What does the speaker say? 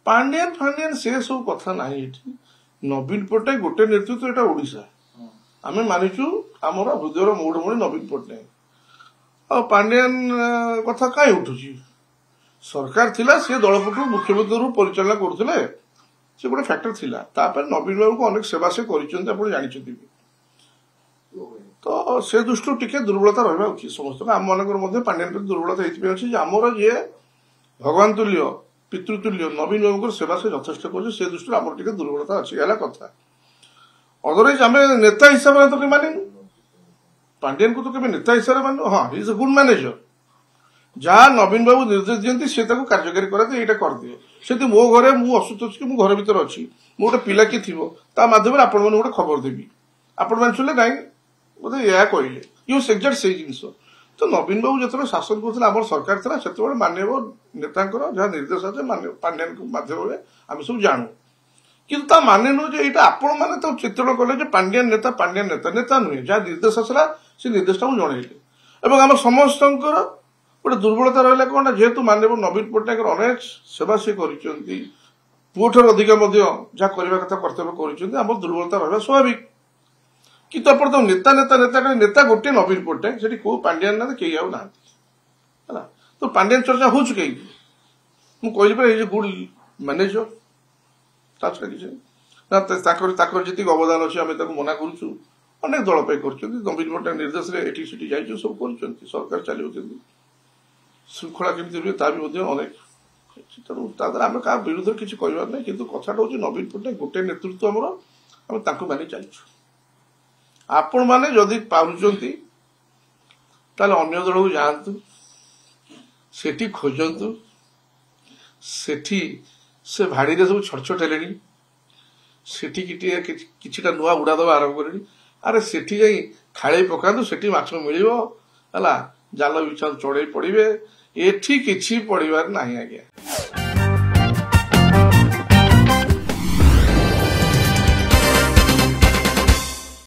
पांडियान फांडियान से सब कथा नहीं। नवीन पट्टनायक गोटे नेतृत्व एटा ओडिशा आम मानिचु आमर हृदयर मौड़मणि नवीन पट्टनायक आ पांडियान कथा कहीं उठुची सरकार थिला से दलपटु मुख्यमंत्री रूप परिचालना करुले से गोटे फैक्टर थिला तापर नवीन बाबू को अनेक सेवा से कर तो से दृष्टि टिके दुर्बलता रहा उचित समस्त आम मानक पांडियान दुर्बलता ये आमर जी भगवान तुल्य पितृतुल्य नवीन बाबू सेवा से यथेष्ट कर दृष्टि आम टे दुर्बलता अच्छी है कथा अदरवाइज आम नेता हिसाब से तो कहीं मानिनु पांडियान को तो कभी नेता हिसाब से मानु हाँ इज ए गुड मैनेजर जहाँ नवीन बाबू निर्देश दिखती सी कार्यकारी कराते यहाँ करदे से मो घरे मुझे असुस्थ अच्छी मुझे घर भर अच्छी मो गोटे पिला किए थी माध्यम आपण मैंने गोटे खबर देवी आपण मैंने शुणिले नाई बोधे यह कहले यूज एक्जाक्ट से जिन तो नवीन बाबू जो शासन करते आम सरकार था से मानव नेता जहाँ निर्देश अच्छे पांडियान माध्यम आम सब जानू किंतु माने नुह आपण मैंने तो चित्रण कले पांडियान नेता नेता नुहे जहाँ निर्देश आसला से निर्देशटा जनइले आम समस्त गोटे दुर्बलता रहा कौन जेहेतु मानव नवीन पट्टनायक अनेक सेवा सी कर अधिक जहाँ करने कथा कर्तव्य कर दुर्बलता रहा स्वाभाविक किंतु आप तो नेता नेता नेता नेता गोटे नवीन पट्टनायक से कौ पांडियान ना कई आउ ना तो पांडियान चर्चा हो कहीं मुझे कहली गुड मैनेजर जी अवदान अच्छे आम मना करूँ अनेक दल कर नवीन पट्टनायक निर्देश में ये सब कर सरकार चलाऊ श्रृंखला केमी रुए ता भी अनेक तेणु आम क्या विरुद्ध किसी कहबार ना कि कथाटा हूँ नवीन पट्टनायक गोटे नेतृत्व आम मानि चलु आपण मैंने जदि पार्टी अन्य दल को जातु सेठी खोजतु सेठी से भाड़ी सब छटछट हेले सेठी किछिटा नुआ उड़ा दबा आरंभ करे अरे सेठी जाई खाड़ी पकातु सेठी माछ मिलिबो हला जाल बिछा चढ़े पड़े एठी किछि पड़िबार नाही आज्ञा।